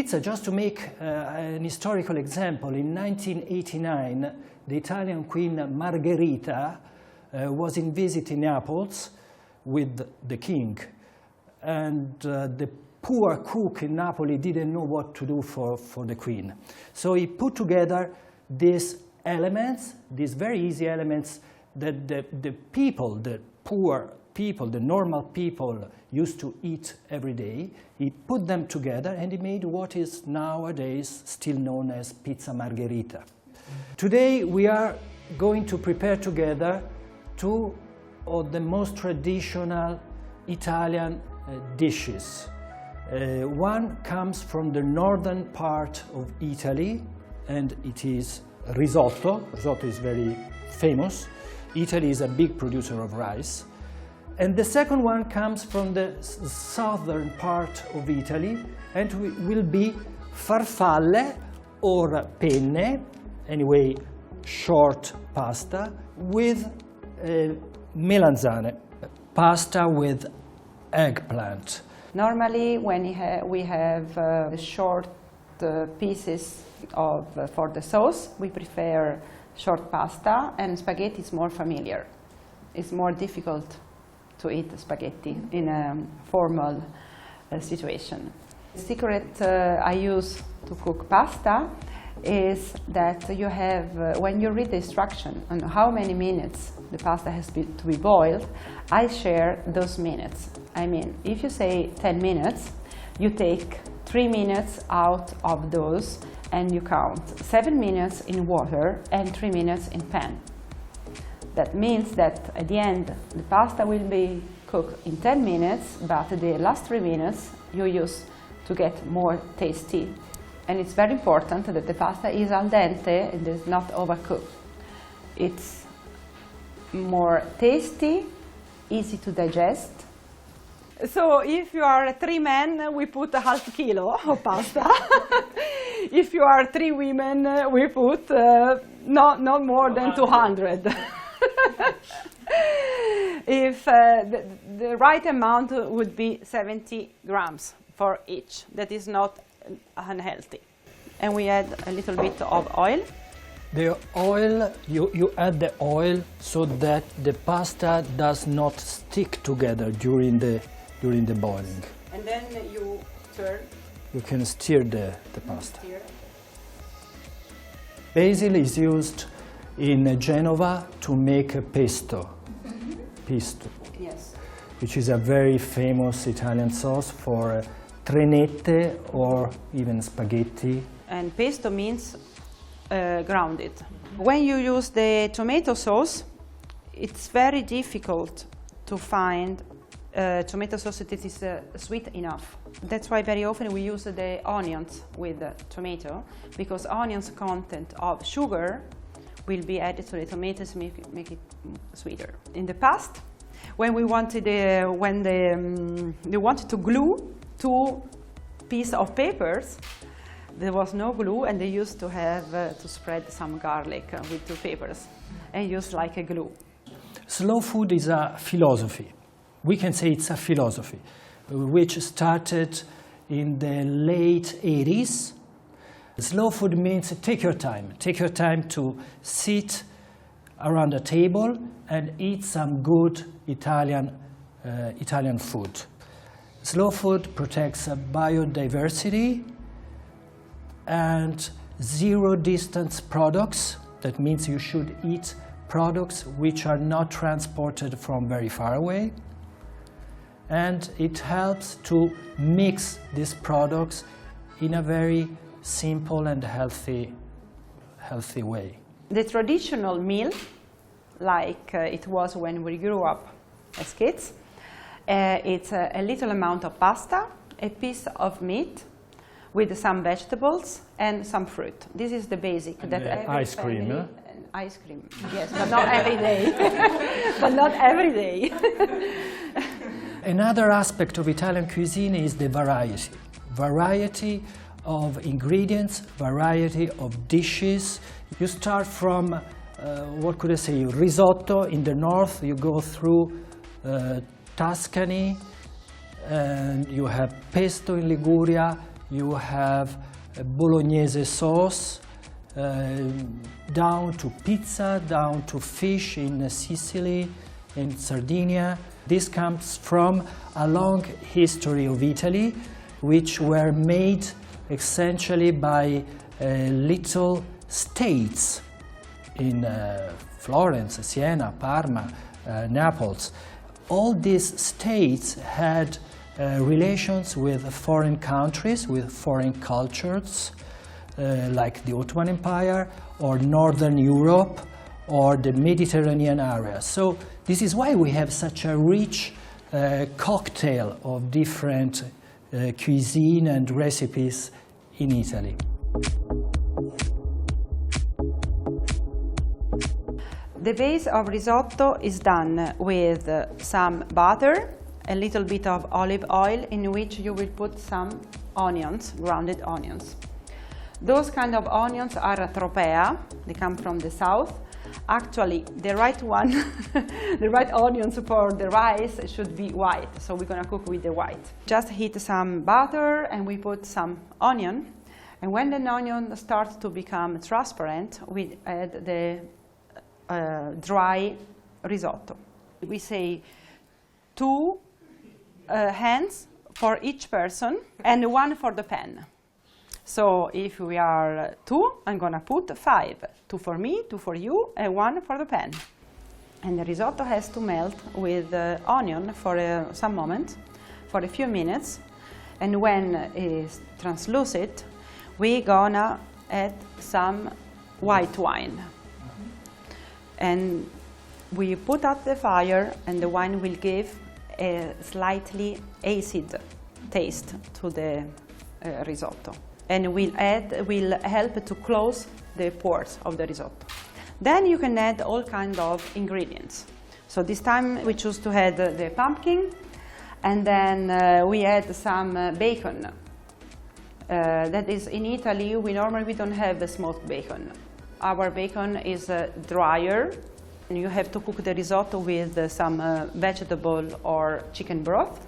pizza, just to make an historical example, in 1989, the Italian queen Margherita was in visit in Naples with the king. And the poor cook in Napoli didn't know what to do for the queen. So he put together these elements, these very easy elements that the people, the poor people, the normal people used to eat every day. He put them together and he made what is nowadays still known as pizza margherita. Today we are going to prepare together two of the most traditional Italian dishes. One comes from the northern part of Italy, and it is risotto. Risotto is very famous. Italy is a big producer of rice. And the second one comes from the southern part of Italy, and will be farfalle or penne, anyway short pasta, with melanzane, pasta with eggplant. Normally, when we have short pieces for the sauce, we prefer short pasta, and spaghetti is more familiar. It's more difficult to eat spaghetti in a formal situation. The secret I use to cook pasta is that you have, when you read the instruction on how many minutes the pasta has to be boiled, I share those minutes. I mean, if you say 10 minutes, you take 3 minutes out of those and you count 7 minutes in water and 3 minutes in pan. That means that at the end, the pasta will be cooked in 10 minutes, but the last 3 minutes you use to get more tasty. And it's very important that the pasta is al dente and is not overcooked. It's more tasty, easy to digest. So if you are 3 men, we put a half kilo of pasta. If you are 3 women, we put not more than 200. If the right amount would be 70 grams for each. That is not unhealthy. And we add a little bit of oil. The oil, you add the oil so that the pasta does not stick together during the boiling. And then you turn. You can stir the pasta. Basil is used in Genova to make a pesto. Pesto. Yes. Which is a very famous Italian sauce for trenette or even spaghetti. And pesto means grounded. When you use the tomato sauce, it's very difficult to find tomato sauce that is sweet enough. That's why very often we use the onions with the tomato, because onions content of sugar will be added to the tomatoes, make it sweeter. In the past, when we wanted they wanted to glue 2 pieces of papers, there was no glue, and they used to have to spread some garlic with 2 papers and use like a glue. Slow food is a philosophy. We can say it's a philosophy which started in the late 80s. Slow food means take your time to sit around a table and eat some good Italian food. Slow food protects biodiversity and zero distance products. That means you should eat products which are not transported from very far away. And it helps to mix these products in a very simple and healthy way. The traditional meal, like it was when we grew up as kids, it's a little amount of pasta, a piece of meat with some vegetables and some fruit. This is the basic. And that ice cream, huh? Ice cream, yes, but not every day. But not every day. Another aspect of Italian cuisine is the variety. Variety of ingredients, variety of dishes. You start from, what could I say, risotto in the north, you go through Tuscany, and you have pesto in Liguria, you have a bolognese sauce, down to pizza, down to fish in Sicily, in Sardinia. This comes from a long history of Italy, which were made essentially by little states in Florence, Siena, Parma, Naples. All these states had relations with foreign countries, with foreign cultures, like the Ottoman Empire, or Northern Europe, or the Mediterranean area. So this is why we have such a rich cocktail of different cuisine and recipes in Italy. The base of risotto is done with some butter, a little bit of olive oil, in which you will put some onions, grounded onions. Those kind of onions are a tropea. They come from the south. Actually, the right one, the right onions for the rice should be white, so we're gonna cook with the white. Just heat some butter and we put some onion, and when the onion starts to become transparent, we add the dry risotto. We say 2 hands for each person and 1 for the pan. So if we are 2, I'm gonna put 5. 2 for me, 2 for you, and 1 for the pan. And the risotto has to melt with onion for some moment, for a few minutes. And when it's translucent, we're gonna add some white wine. And we put out the fire, and the wine will give a slightly acid taste to the risotto. And will help to close the pores of the risotto. Then you can add all kinds of ingredients. So this time we choose to add the pumpkin, and then we add some bacon. That is, in Italy, we normally don't have the smoked bacon. Our bacon is drier, and you have to cook the risotto with some vegetable or chicken broth.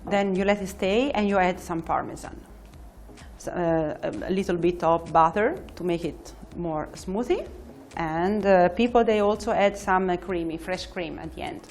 Then you let it stay, and you add some parmesan. A little bit of butter to make it more smoothie, and people, they also add some fresh cream at the end.